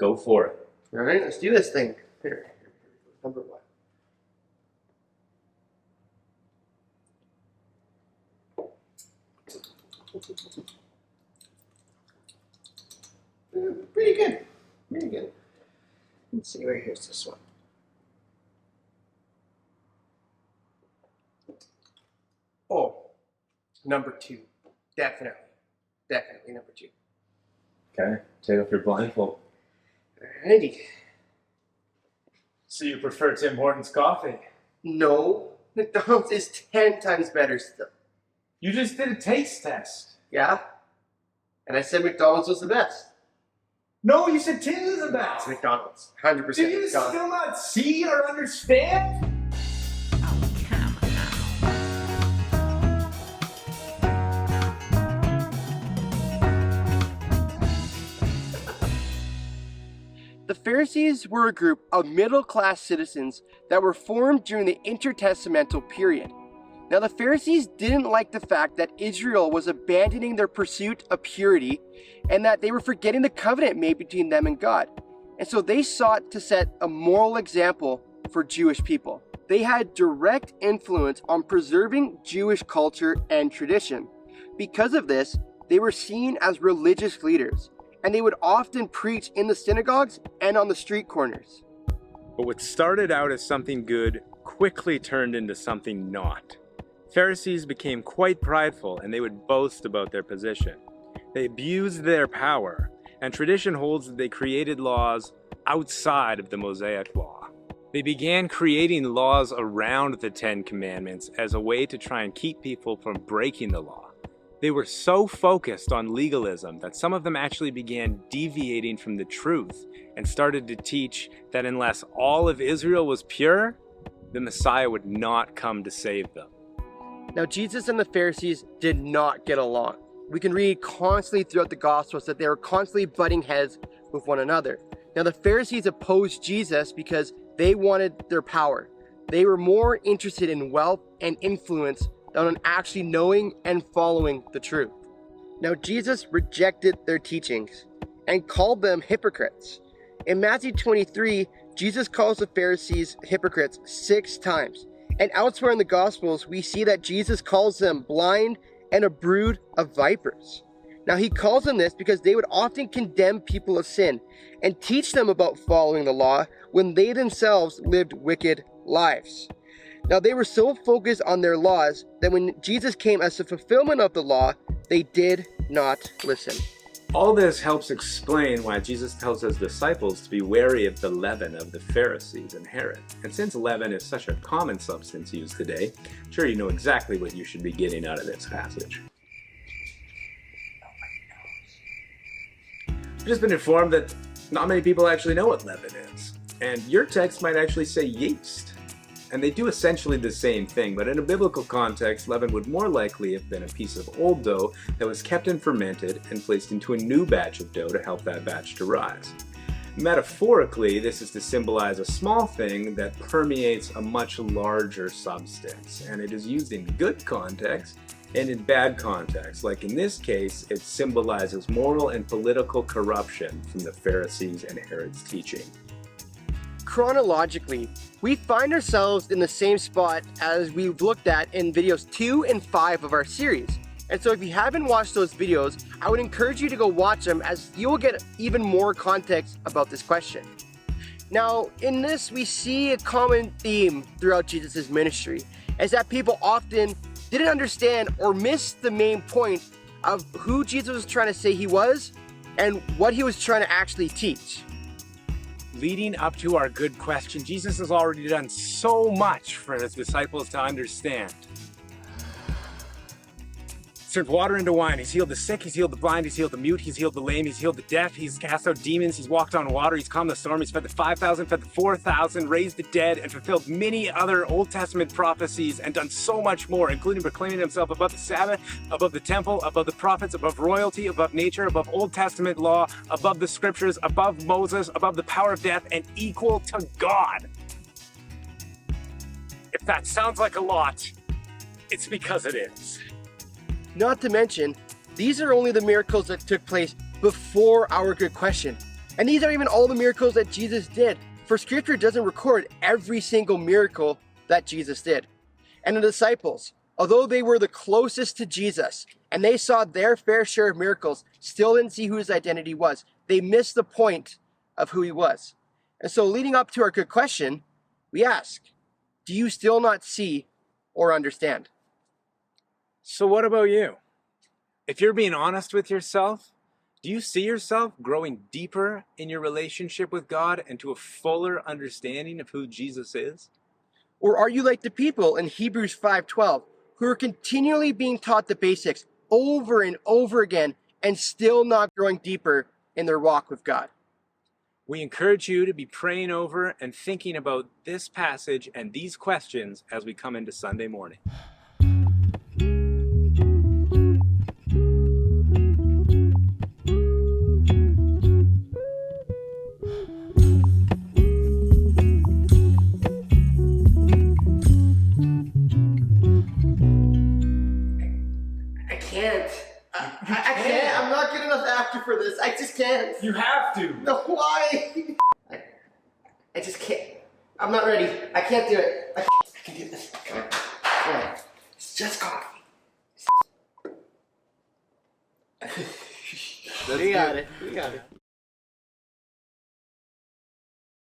Go for it. All right, let's do this thing. Here, number one. Pretty good. Pretty good. Let's see, right here's this one. Oh, number two. Definitely. Definitely number two. Okay, take off your blindfold. Alrighty. So you prefer Tim Hortons coffee? No, McDonald's is 10 times better still. You just did a taste test. Yeah? And I said McDonald's was the best. No, you said Tim is the It's best. McDonald's. 100% Do you McDonald's. still not see or understand? The Pharisees were a group of middle-class citizens that were formed during the intertestamental period. Now, the Pharisees didn't like the fact that Israel was abandoning their pursuit of purity and that they were forgetting the covenant made between them and God. And so they sought to set a moral example for Jewish people. They had direct influence on preserving Jewish culture and tradition. Because of this, they were seen as religious leaders, and they would often preach in the synagogues and on the street corners. But what started out as something good quickly turned into something not. Pharisees became quite prideful, and they would boast about their position. They abused their power, and tradition holds that they created laws outside of the Mosaic law. They began creating laws around the Ten Commandments as a way to try and keep people from breaking the law. They were so focused on legalism that some of them actually began deviating from the truth and started to teach that unless all of Israel was pure, the Messiah would not come to save them. Now, Jesus and the Pharisees did not get along. We can read constantly throughout the Gospels that they were constantly butting heads with one another. Now, the Pharisees opposed Jesus because they wanted their power. They were more interested in wealth and influence than on actually knowing and following the truth. Now, Jesus rejected their teachings and called them hypocrites. In Matthew 23, Jesus calls the Pharisees hypocrites 6 times. And elsewhere in the Gospels, we see that Jesus calls them blind and a brood of vipers. Now, he calls them this because they would often condemn people of sin and teach them about following the law when they themselves lived wicked lives. Now, they were so focused on their laws that when Jesus came as the fulfillment of the law, they did not listen. All this helps explain why Jesus tells his disciples to be wary of the leaven of the Pharisees and Herod. And since leaven is such a common substance used today, I'm sure you know exactly what you should be getting out of this passage. I've just been informed that not many people actually know what leaven is. And your text might actually say yeast. And they do essentially the same thing, but in a biblical context, leaven would more likely have been a piece of old dough that was kept and fermented and placed into a new batch of dough to help that batch to rise. Metaphorically, this is to symbolize a small thing that permeates a much larger substance, and it is used in good context and in bad context. Like in this case, it symbolizes moral and political corruption from the Pharisees and Herod's teaching. Chronologically, we find ourselves in the same spot as we've looked at in videos 2 and 5 of our series. And so if you haven't watched those videos, I would encourage you to go watch them as you will get even more context about this question. Now, in this, we see a common theme throughout Jesus' ministry, is that people often didn't understand or missed the main point of who Jesus was trying to say he was and what he was trying to actually teach. Leading up to our good question, Jesus has already done so much for his disciples to understand. He's turned water into wine, he's healed the sick, he's healed the blind, he's healed the mute, he's healed the lame, he's healed the deaf, he's cast out demons, he's walked on water, he's calmed the storm, he's fed the 5,000, fed the 4,000, raised the dead, and fulfilled many other Old Testament prophecies, and done so much more, including proclaiming himself above the Sabbath, above the temple, above the prophets, above royalty, above nature, above Old Testament law, above the scriptures, above Moses, above the power of death, and equal to God. If that sounds like a lot, it's because it is. Not to mention, these are only the miracles that took place before our good question. And these aren't even all the miracles that Jesus did, for Scripture doesn't record every single miracle that Jesus did. And the disciples, although they were the closest to Jesus and they saw their fair share of miracles, still didn't see who his identity was. They missed the point of who he was. And so leading up to our good question, we ask, do you still not see or understand? So what about you? If you're being honest with yourself, do you see yourself growing deeper in your relationship with God and to a fuller understanding of who Jesus is? Or are you like the people in Hebrews 5:12 who are continually being taught the basics over and over again and still not growing deeper in their walk with God? We encourage you to be praying over and thinking about this passage and these questions as we come into Sunday morning. I can't. I'm not good enough actor for this. I just can't. You have to. No, why? I just can't. I'm not ready. I can't do it. I can do this. Come on. It's just coffee. We got it.